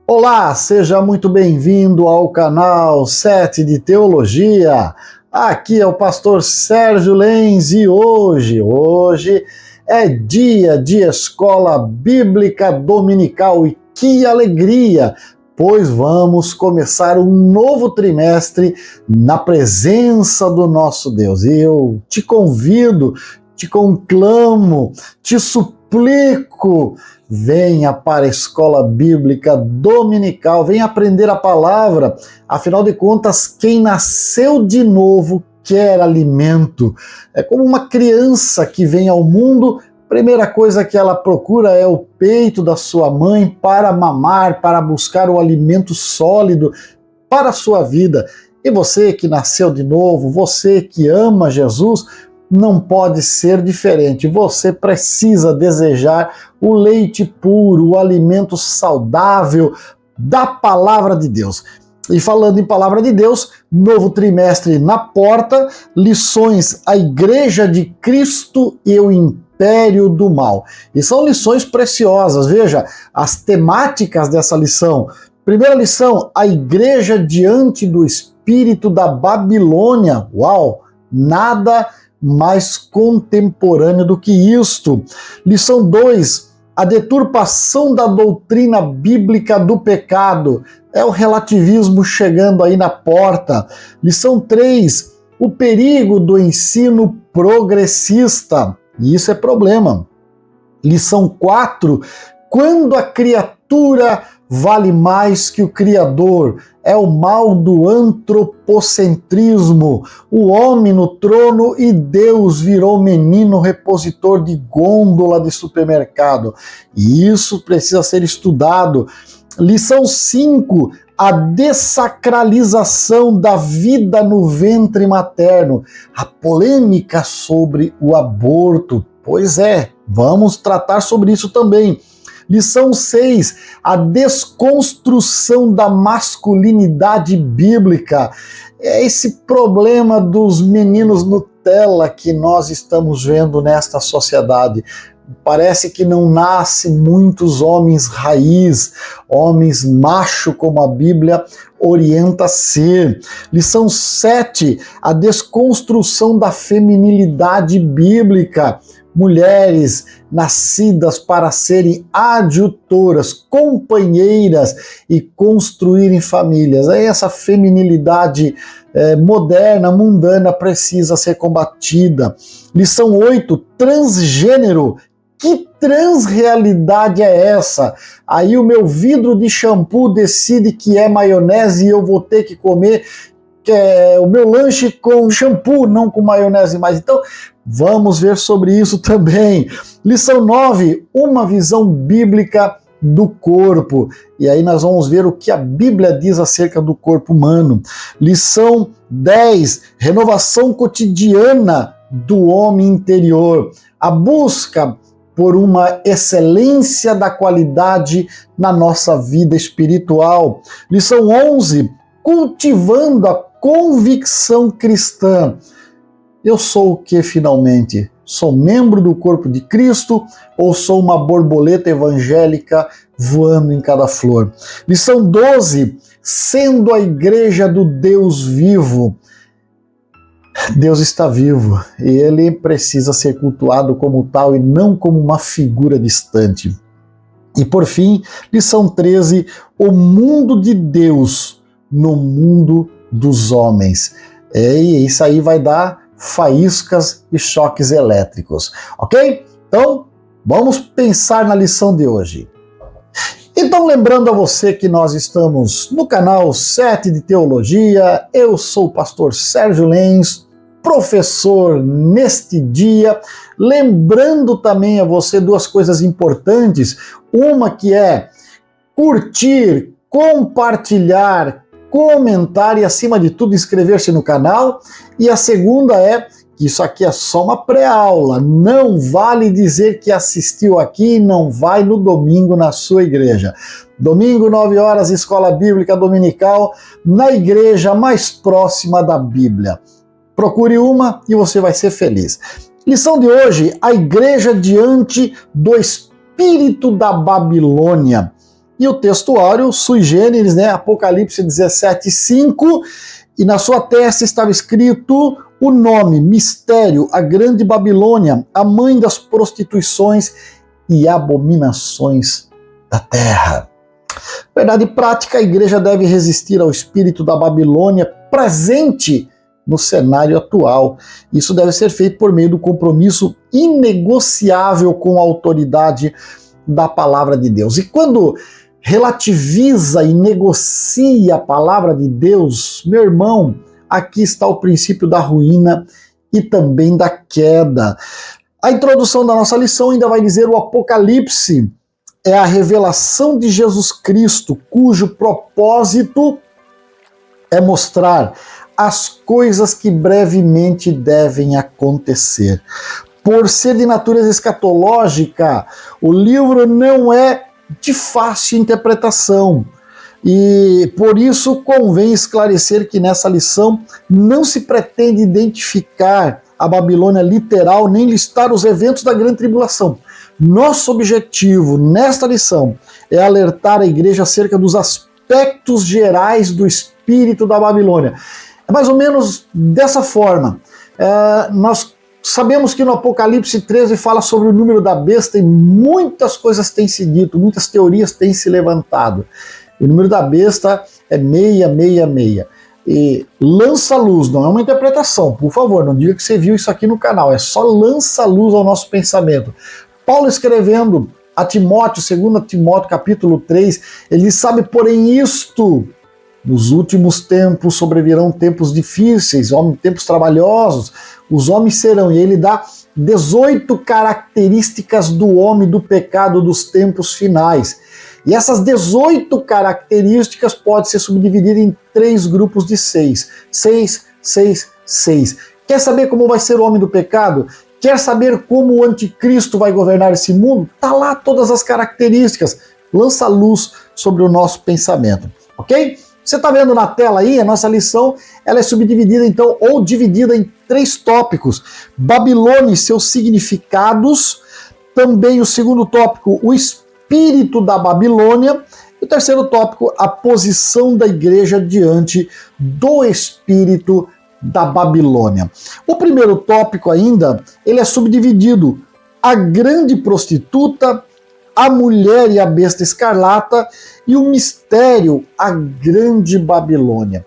Olá, seja muito bem-vindo ao canal 7 de Teologia. Aqui é o pastor Sérgio Lenz e hoje é dia de escola bíblica dominical e que alegria, pois vamos começar um novo trimestre na presença do nosso Deus. E eu te convido, te conclamo, te suplico, venha para a escola bíblica dominical, venha aprender a palavra. Afinal de contas, quem nasceu de novo quer alimento. É como uma criança que vem ao mundo, a primeira coisa que ela procura é o peito da sua mãe para mamar, para buscar o alimento sólido para a sua vida. E você que nasceu de novo, você que ama Jesus, não pode ser diferente. Você precisa desejar o leite puro, o alimento saudável da palavra de Deus. E falando em palavra de Deus, novo trimestre na porta, lições à Igreja de Cristo e o Império do Mal. E são lições preciosas. Veja as temáticas dessa lição. Primeira lição, a Igreja diante do espírito da Babilônia. Uau! Nada mais contemporâneo do que isto. Lição 2, a deturpação da doutrina bíblica do pecado. É o relativismo chegando aí na porta. Lição 3, o perigo do ensino progressista. E isso é problema. Lição 4, quando a criatura vale mais que o Criador. É o mal do antropocentrismo. O homem no trono e Deus virou menino repositor de gôndola de supermercado. E isso precisa ser estudado. Lição 5, a dessacralização da vida no ventre materno. A polêmica sobre o aborto. Pois é, vamos tratar sobre isso também. Lição 6, a desconstrução da masculinidade bíblica. É esse problema dos meninos Nutella que nós estamos vendo nesta sociedade. Parece que não nascem muitos homens raiz, homens macho, como a Bíblia orienta a ser. Lição 7, a desconstrução da feminilidade bíblica. Mulheres nascidas para serem adjutoras, companheiras e construírem famílias. Essa feminilidade moderna, mundana, precisa ser combatida. Lição 8, transgênero. Que transrealidade é essa? Aí o meu vidro de shampoo decide que é maionese e eu vou ter que comer o meu lanche com shampoo, não com maionese mais. Então, vamos ver sobre isso também. Lição 9, uma visão bíblica do corpo. E aí nós vamos ver o que a Bíblia diz acerca do corpo humano. Lição 10, renovação cotidiana do homem interior. A busca por uma excelência da qualidade na nossa vida espiritual. Lição 11, cultivando a convicção cristã. Eu sou o que finalmente? Sou membro do corpo de Cristo ou sou uma borboleta evangélica voando em cada flor? Lição 12, sendo a igreja do Deus vivo. Deus está vivo e ele precisa ser cultuado como tal e não como uma figura distante. E por fim, lição 13, o mundo de Deus no mundo dos homens. E isso aí vai dar faíscas e choques elétricos, ok? Então, vamos pensar na lição de hoje. Então, lembrando a você que nós estamos no canal 7 de Teologia, eu sou o pastor Sérgio Lenz, professor neste dia. Lembrando também a você duas coisas importantes, uma que é curtir, compartilhar, comentar e, acima de tudo, inscrever-se no canal. E a segunda é que isso aqui é só uma pré-aula. Não vale dizer que assistiu aqui e não vai no domingo na sua igreja. Domingo, 9 horas, Escola Bíblica Dominical, na igreja mais próxima da Bíblia. Procure uma e você vai ser feliz. Lição de hoje, a igreja diante do espírito da Babilônia. E o textuário sui generis, né? Apocalipse 17:5, e na sua testa estava escrito o nome, mistério, a grande Babilônia, a mãe das prostituições e abominações da terra. Verdade prática, a igreja deve resistir ao espírito da Babilônia presente no cenário atual. Isso deve ser feito por meio do compromisso inegociável com a autoridade da palavra de Deus. E quando relativiza e negocia a palavra de Deus, meu irmão, aqui está o princípio da ruína e também da queda. A introdução da nossa lição ainda vai dizer: o Apocalipse é a revelação de Jesus Cristo, cujo propósito é mostrar as coisas que brevemente devem acontecer. Por ser de natureza escatológica, o livro não é de fácil interpretação. E por isso convém esclarecer que nessa lição não se pretende identificar a Babilônia literal, nem listar os eventos da grande tribulação. Nosso objetivo nesta lição é alertar a igreja acerca dos aspectos gerais do espírito da Babilônia. É mais ou menos dessa forma. Nós sabemos que no Apocalipse 13 fala sobre o número da besta e muitas coisas têm se dito, muitas teorias têm se levantado. O número da besta é 666. E lança luz, não é uma interpretação, por favor, não diga que você viu isso aqui no canal, é só lança luz ao nosso pensamento. Paulo escrevendo a Timóteo, 2 Timóteo capítulo 3, ele sabe, porém, isto: nos últimos tempos sobrevirão tempos difíceis, tempos trabalhosos, os homens serão, e ele dá 18 características do homem do pecado dos tempos finais. E essas 18 características podem ser subdivididas em 3 grupos de 6. 6, 6, 6. Quer saber como vai ser o homem do pecado? Quer saber como o anticristo vai governar esse mundo? Tá lá todas as características. Lança luz sobre o nosso pensamento, ok? Você está vendo na tela aí, a nossa lição, ela é subdividida então, ou dividida em 3 tópicos. Babilônia e seus significados. Também o segundo tópico, o espírito da Babilônia. E o terceiro tópico, a posição da igreja diante do espírito da Babilônia. O primeiro tópico ainda, ele é subdividido: a grande prostituta, a mulher e a besta escarlata e o mistério, a grande Babilônia.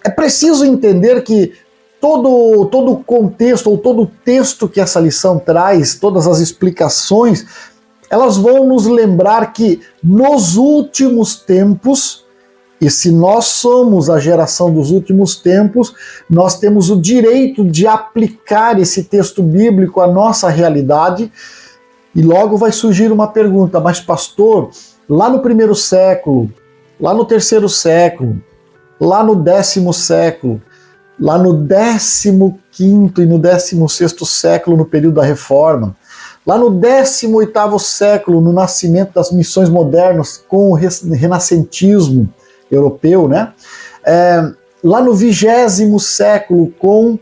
É preciso entender que todo o contexto ou todo o texto que essa lição traz, todas as explicações, elas vão nos lembrar que nos últimos tempos, e se nós somos a geração dos últimos tempos, nós temos o direito de aplicar esse texto bíblico à nossa realidade. E logo vai surgir uma pergunta: mas pastor, lá no 1º século, lá no 3º século, lá no 10º século, lá no 15º e no 16º século, no período da Reforma, lá no 18º século, no nascimento das missões modernas com o renascentismo europeu, né? Lá no 20º século, com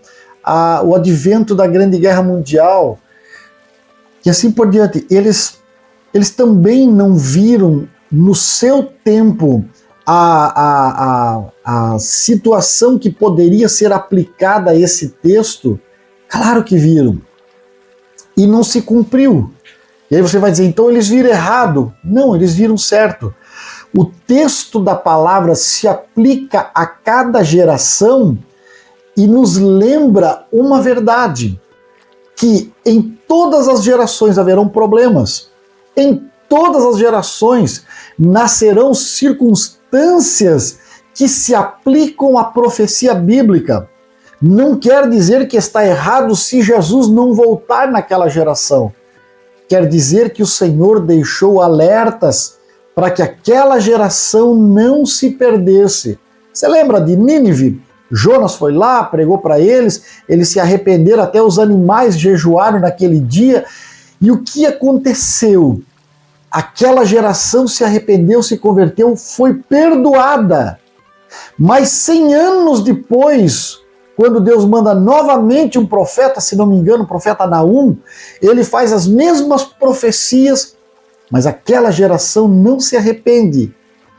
o advento da Grande Guerra Mundial, e assim por diante, eles também não viram no seu tempo a situação que poderia ser aplicada a esse texto? Claro que viram. E não se cumpriu. E aí você vai dizer, então eles viram errado. Não, eles viram certo. O texto da palavra se aplica a cada geração e nos lembra uma verdade: que em todas as gerações haverão problemas, em todas as gerações nascerão circunstâncias que se aplicam à profecia bíblica. Não quer dizer que está errado se Jesus não voltar naquela geração. Quer dizer que o Senhor deixou alertas para que aquela geração não se perdesse. Você lembra de Nínive? Jonas foi lá, pregou para eles se arrependeram, até os animais jejuaram naquele dia. E o que aconteceu? Aquela geração se arrependeu, se converteu, foi perdoada. Mas 100 anos depois, quando Deus manda novamente um profeta, se não me engano, o profeta Naum, ele faz as mesmas profecias mas aquela geração não se arrepende.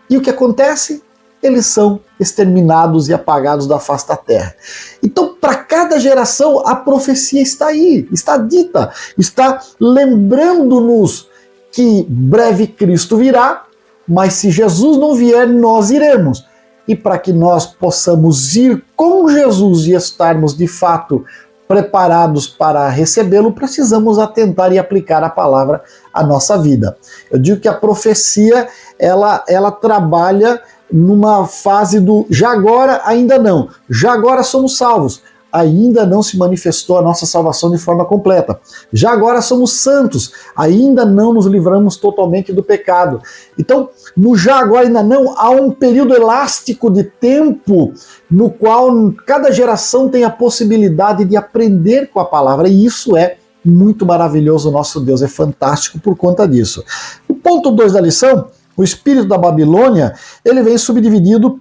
E o que acontece? Eles são exterminados e apagados da face da terra. Então, para cada geração, a profecia está aí, está dita, está lembrando-nos que breve Cristo virá, mas se Jesus não vier, nós iremos. E para que nós possamos ir com Jesus e estarmos de fato preparados para recebê-lo, precisamos atentar e aplicar a palavra à nossa vida. Eu digo que a profecia, ela trabalha numa fase do já agora, ainda não. Já agora somos salvos. Ainda não se manifestou a nossa salvação de forma completa. Já agora somos santos, ainda não nos livramos totalmente do pecado. Então, no já agora ainda não, há um período elástico de tempo no qual cada geração tem a possibilidade de aprender com a palavra, e isso é muito maravilhoso. O nosso Deus é fantástico por conta disso. O ponto 2 da lição, o espírito da Babilônia, ele vem subdividido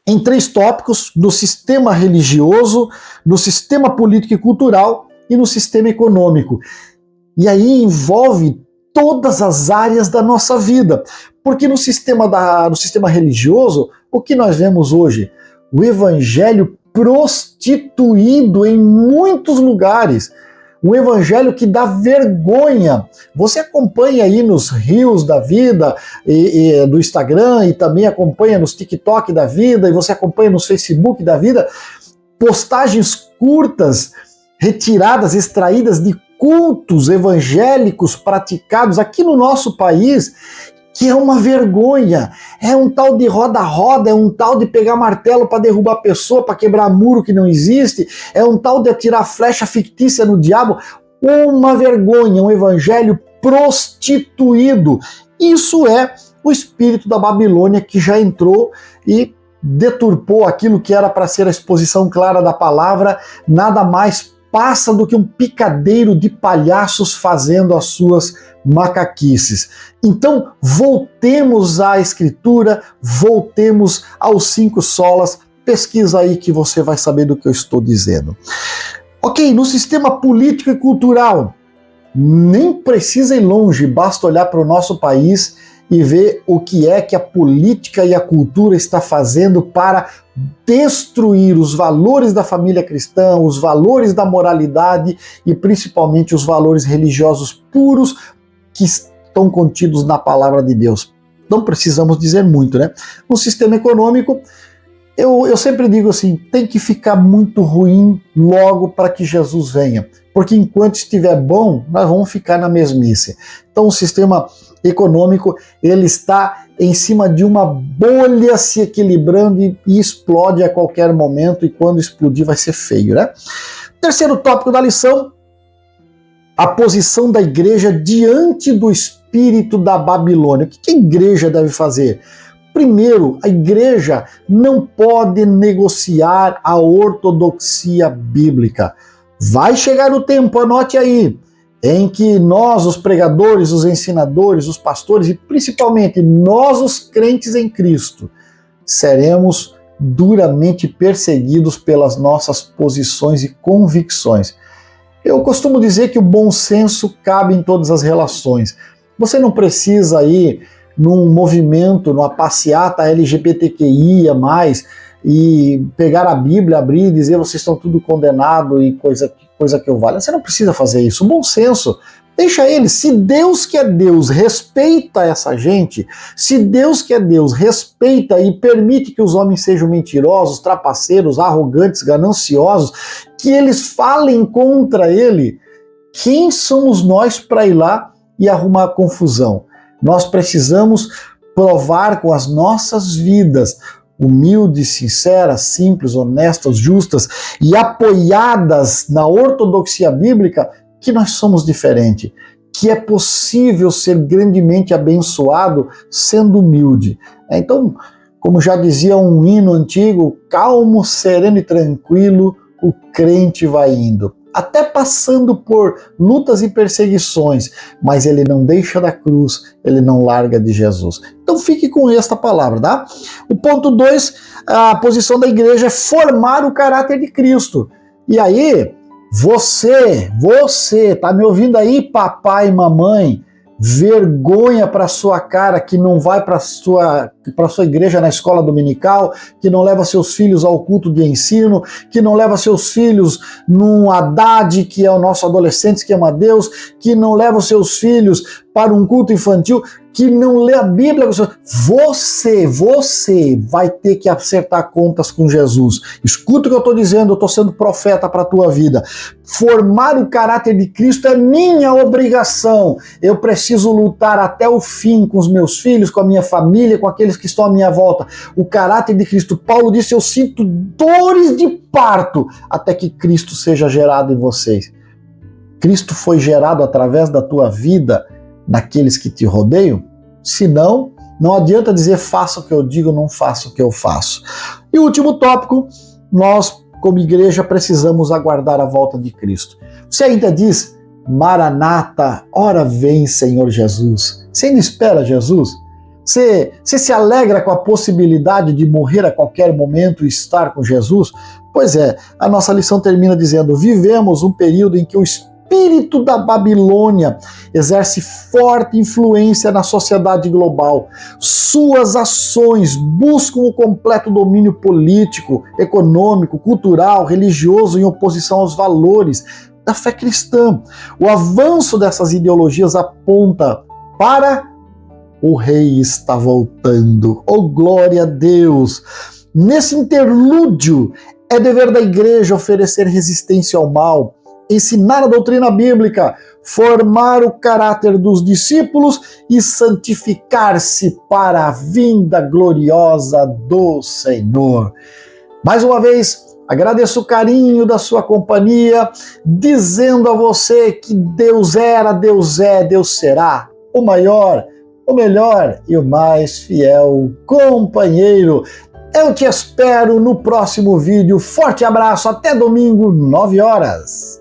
em 3 tópicos: no sistema religioso, no sistema político e cultural e no sistema econômico. E aí envolve todas as áreas da nossa vida. Porque no sistema religioso, o que nós vemos hoje? O evangelho prostituído em muitos lugares. Um evangelho que dá vergonha. Você acompanha aí nos reels da vida, do Instagram, e também acompanha nos TikTok da vida, e você acompanha nos Facebook da vida, postagens curtas, retiradas, extraídas de cultos evangélicos praticados aqui no nosso país, que é uma vergonha. É um tal de roda-roda, é um tal de pegar martelo para derrubar a pessoa, para quebrar muro que não existe, é um tal de atirar flecha fictícia no diabo. Uma vergonha, um evangelho prostituído. Isso é o espírito da Babilônia, que já entrou e deturpou aquilo que era para ser a exposição clara da palavra. Nada mais passa do que um picadeiro de palhaços fazendo as suas macaquices. Então, voltemos à Escritura, voltemos aos 5 solas, pesquisa aí que você vai saber do que eu estou dizendo. Ok, no sistema político e cultural, nem precisa ir longe, basta olhar para o nosso país e ver o que é que a política e a cultura está fazendo para destruir os valores da família cristã, os valores da moralidade e principalmente os valores religiosos puros que estão contidos na palavra de Deus. Não precisamos dizer muito, né? No sistema econômico, eu sempre digo assim, tem que ficar muito ruim logo para que Jesus venha, porque enquanto estiver bom, nós vamos ficar na mesmice. Então o sistema econômico, ele está em cima de uma bolha se equilibrando e explode a qualquer momento, e quando explodir vai ser feio, né? Terceiro tópico da lição, a posição da igreja diante do espírito da Babilônia. O que a igreja deve fazer? Primeiro, a igreja não pode negociar a ortodoxia bíblica. Vai chegar o tempo, anote aí, em que nós, os pregadores, os ensinadores, os pastores e principalmente nós, os crentes em Cristo, seremos duramente perseguidos pelas nossas posições e convicções. Eu costumo dizer que o bom senso cabe em todas as relações. Você não precisa ir num movimento, numa passeata LGBTQIA+, e pegar a Bíblia, abrir e dizer vocês estão tudo condenado e coisa que eu valho. Você não precisa fazer isso. O bom senso, deixa ele. Se Deus que é Deus respeita essa gente, se Deus que é Deus respeita e permite que os homens sejam mentirosos, trapaceiros, arrogantes, gananciosos, que eles falem contra ele, quem somos nós para ir lá e arrumar confusão? Nós precisamos provar com as nossas vidas, humildes, sinceras, simples, honestas, justas e apoiadas na ortodoxia bíblica, que nós somos diferentes, que é possível ser grandemente abençoado sendo humilde. Então, como já dizia um hino antigo, calmo, sereno e tranquilo, o crente vai indo, até passando por lutas e perseguições, mas ele não deixa da cruz, ele não larga de Jesus. Então fique com esta palavra, tá? O ponto 2, a posição da igreja é formar o caráter de Cristo. E aí, você, tá me ouvindo aí, papai e mamãe? vergonha para sua cara que não vai para sua igreja na escola dominical, que não leva seus filhos ao culto de ensino, que não leva seus filhos num Haddad, que é o nosso adolescente que ama Deus, que não leva os seus filhos para um culto infantil, que não lê a Bíblia. Você vai ter que acertar contas com Jesus. Escuta o que eu estou dizendo, eu estou sendo profeta para a tua vida. Formar o caráter de Cristo é minha obrigação. Eu preciso lutar até o fim com os meus filhos, com a minha família, com aqueles que estão à minha volta. O caráter de Cristo. Paulo disse, eu sinto dores de parto até que Cristo seja gerado em vocês. Cristo foi gerado através da tua vida naqueles que te rodeiam? Se não, não adianta dizer faça o que eu digo, não faça o que eu faço. E o último tópico, nós como igreja precisamos aguardar a volta de Cristo. Você ainda diz, Maranata, ora vem Senhor Jesus. Você ainda espera Jesus? Você se alegra com a possibilidade de morrer a qualquer momento e estar com Jesus? Pois é, a nossa lição termina dizendo, vivemos um período em que o espírito da Babilônia exerce forte influência na sociedade global. Suas ações buscam o completo domínio político, econômico, cultural, religioso em oposição aos valores da fé cristã. O avanço dessas ideologias aponta para o rei está voltando. Oh, glória a Deus! Nesse interlúdio, é dever da igreja oferecer resistência ao mal, ensinar a doutrina bíblica, formar o caráter dos discípulos e santificar-se para a vinda gloriosa do Senhor. Mais uma vez, agradeço o carinho da sua companhia, dizendo a você que Deus era, Deus é, Deus será o maior, o melhor e o mais fiel companheiro. Eu te espero no próximo vídeo. Forte abraço, até domingo, 9 horas.